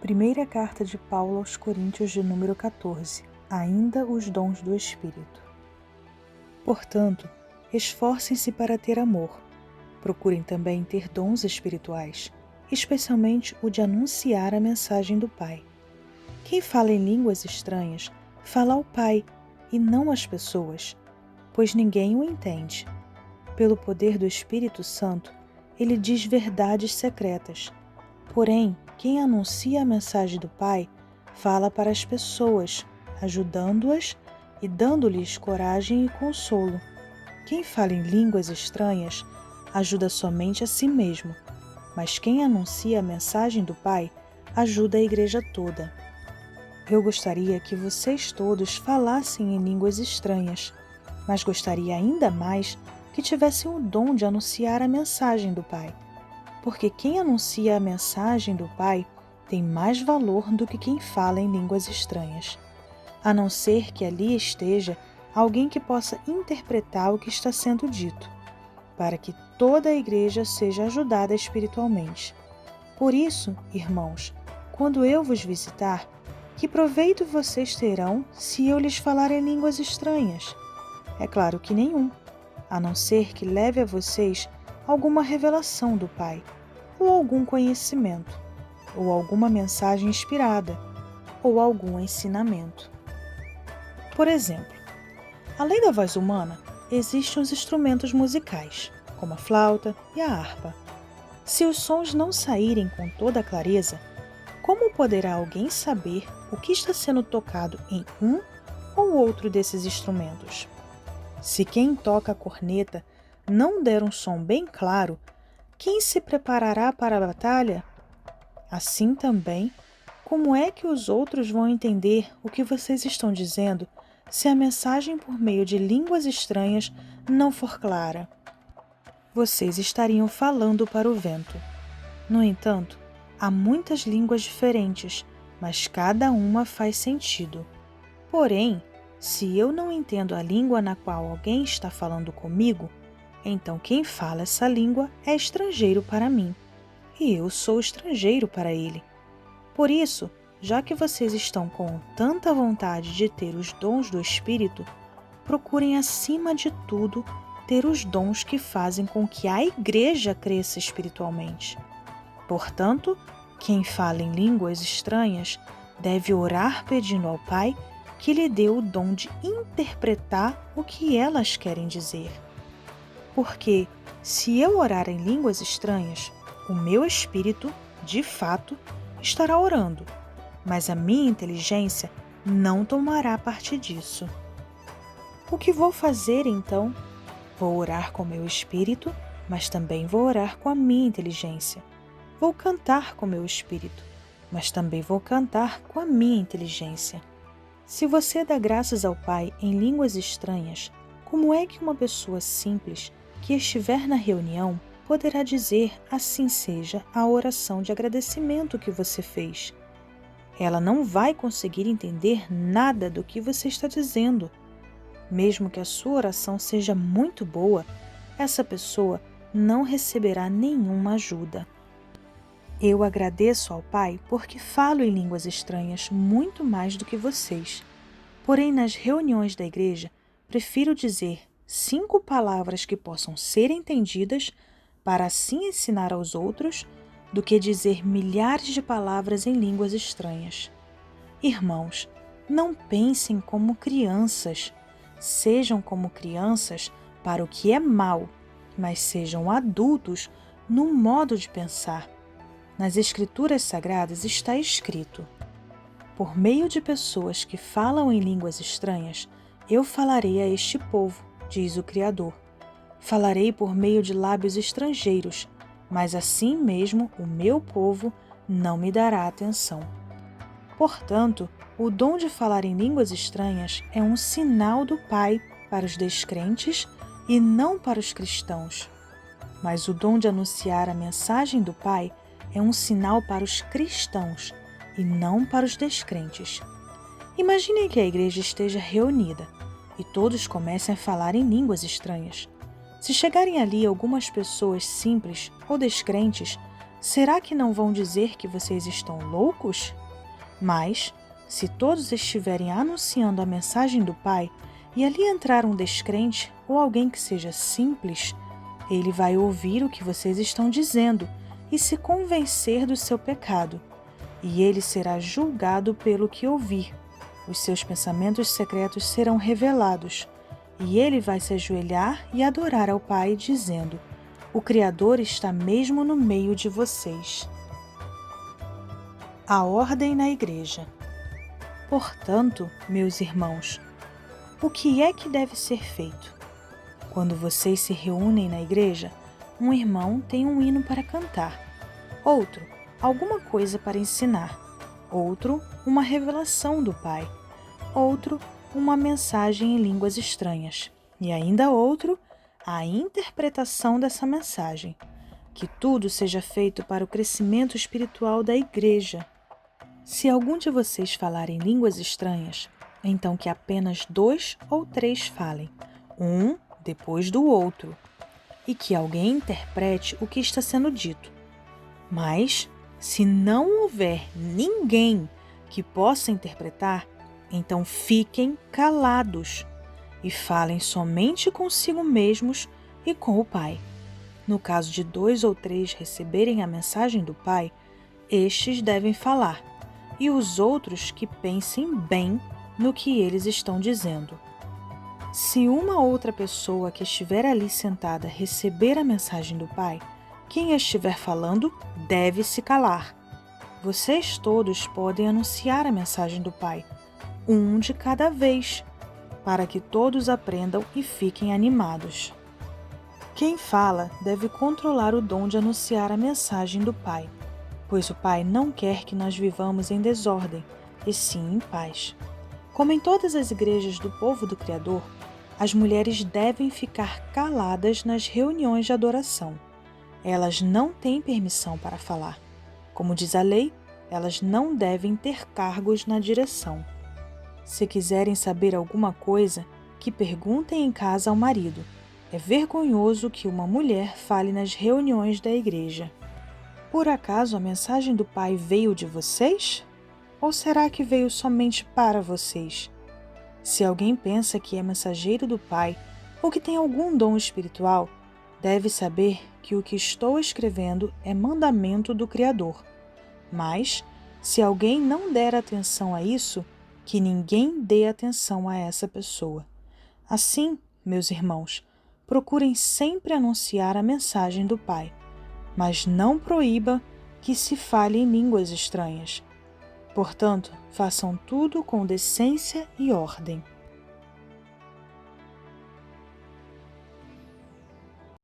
Primeira carta de Paulo aos Coríntios, de número 14. Ainda os dons do Espírito. Portanto, esforcem-se para ter amor. Procurem também ter dons espirituais, especialmente o de anunciar a mensagem do Pai. Quem fala em línguas estranhas, fala ao Pai e não às pessoas, pois ninguém o entende. Pelo poder do Espírito Santo, ele diz verdades secretas. Porém, quem anuncia a mensagem do Pai, fala para as pessoas, ajudando-as e dando-lhes coragem e consolo. Quem fala em línguas estranhas, ajuda somente a si mesmo, mas quem anuncia a mensagem do Pai, ajuda a igreja toda. Eu gostaria que vocês todos falassem em línguas estranhas, mas gostaria ainda mais que tivessem o dom de anunciar a mensagem do Pai. Porque quem anuncia a mensagem do Pai tem mais valor do que quem fala em línguas estranhas, a não ser que ali esteja alguém que possa interpretar o que está sendo dito, para que toda a igreja seja ajudada espiritualmente. Por isso, irmãos, quando eu vos visitar, que proveito vocês terão se eu lhes falar em línguas estranhas? É claro que nenhum, a não ser que leve a vocês alguma revelação do Pai, ou algum conhecimento, ou alguma mensagem inspirada, ou algum ensinamento. Por exemplo, além da voz humana, existem os instrumentos musicais, como a flauta e a harpa. Se os sons não saírem com toda a clareza, como poderá alguém saber o que está sendo tocado em um ou outro desses instrumentos? Se quem toca a corneta não der um som bem claro, quem se preparará para a batalha? Assim também, como é que os outros vão entender o que vocês estão dizendo se a mensagem por meio de línguas estranhas não for clara? Vocês estariam falando para o vento. No entanto, há muitas línguas diferentes, mas cada uma faz sentido. Porém, se eu não entendo a língua na qual alguém está falando comigo, então quem fala essa língua é estrangeiro para mim, e eu sou estrangeiro para ele. Por isso, já que vocês estão com tanta vontade de ter os dons do Espírito, procurem acima de tudo ter os dons que fazem com que a igreja cresça espiritualmente. Portanto, quem fala em línguas estranhas deve orar pedindo ao Pai que lhe dê o dom de interpretar o que elas querem dizer. Porque, se eu orar em línguas estranhas, o meu espírito, de fato, estará orando, mas a minha inteligência não tomará parte disso. O que vou fazer então? Vou orar com meu espírito, mas também vou orar com a minha inteligência. Vou cantar com meu espírito, mas também vou cantar com a minha inteligência. Se você dá graças ao Pai em línguas estranhas, como é que uma pessoa simples que estiver na reunião poderá dizer assim seja a oração de agradecimento que você fez? Ela não vai conseguir entender nada do que você está dizendo. Mesmo que a sua oração seja muito boa, essa pessoa não receberá nenhuma ajuda. Eu agradeço ao Pai porque falo em línguas estranhas muito mais do que vocês. Porém, nas reuniões da igreja, prefiro dizer 5 palavras que possam ser entendidas para assim ensinar aos outros do que dizer milhares de palavras em línguas estranhas. Irmãos, não pensem como crianças. Sejam como crianças para o que é mal, mas sejam adultos no modo de pensar. Nas Escrituras Sagradas está escrito: por meio de pessoas que falam em línguas estranhas, eu falarei a este povo, diz o Criador. Falarei por meio de lábios estrangeiros, mas assim mesmo o meu povo não me dará atenção. Portanto, o dom de falar em línguas estranhas é um sinal do Pai para os descrentes e não para os cristãos. Mas o dom de anunciar a mensagem do Pai é um sinal para os cristãos e não para os descrentes. Imaginem que a igreja esteja reunida e todos comecem a falar em línguas estranhas. Se chegarem ali algumas pessoas simples ou descrentes, Será que não vão dizer que vocês estão loucos? Mas, se todos estiverem anunciando a mensagem do Pai, e ali entrar um descrente ou alguém que seja simples, ele vai ouvir o que vocês estão dizendo e se convencer do seu pecado, e ele será julgado pelo que ouvir. Os seus pensamentos secretos serão revelados, e ele vai se ajoelhar e adorar ao Pai, dizendo: o Criador está mesmo no meio de vocês. A ordem na igreja. Portanto, meus irmãos, o que é que deve ser feito? Quando vocês se reúnem na igreja, um irmão tem um hino para cantar, outro, alguma coisa para ensinar, outro, uma revelação do Pai, outro, uma mensagem em línguas estranhas, e ainda outro, a interpretação dessa mensagem. Que tudo seja feito para o crescimento espiritual da igreja. Se algum de vocês falar em línguas estranhas, então que apenas 2 ou 3 falem, um depois do outro, e que alguém interprete o que está sendo dito. Mas, se não houver ninguém que possa interpretar, então fiquem calados e falem somente consigo mesmos e com o Pai. No caso de 2 ou 3 receberem a mensagem do Pai, estes devem falar, e os outros que pensem bem no que eles estão dizendo. Se uma outra pessoa que estiver ali sentada receber a mensagem do Pai, quem estiver falando deve se calar. Vocês todos podem anunciar a mensagem do Pai, um de cada vez, para que todos aprendam e fiquem animados. Quem fala deve controlar o dom de anunciar a mensagem do Pai, pois o Pai não quer que nós vivamos em desordem, e sim em paz. Como em todas as igrejas do povo do Criador, as mulheres devem ficar caladas nas reuniões de adoração. Elas não têm permissão para falar. Como diz a lei, elas não devem ter cargos na direção. Se quiserem saber alguma coisa, que perguntem em casa ao marido. É vergonhoso que uma mulher fale nas reuniões da igreja. Por acaso a mensagem do Pai veio de vocês? Ou será que veio somente para vocês? Se alguém pensa que é mensageiro do Pai ou que tem algum dom espiritual, deve saber que o que estou escrevendo é mandamento do Criador. Mas, se alguém não der atenção a isso, que ninguém dê atenção a essa pessoa. Assim, meus irmãos, procurem sempre anunciar a mensagem do Pai, mas não proíba que se fale em línguas estranhas. Portanto, façam tudo com decência e ordem.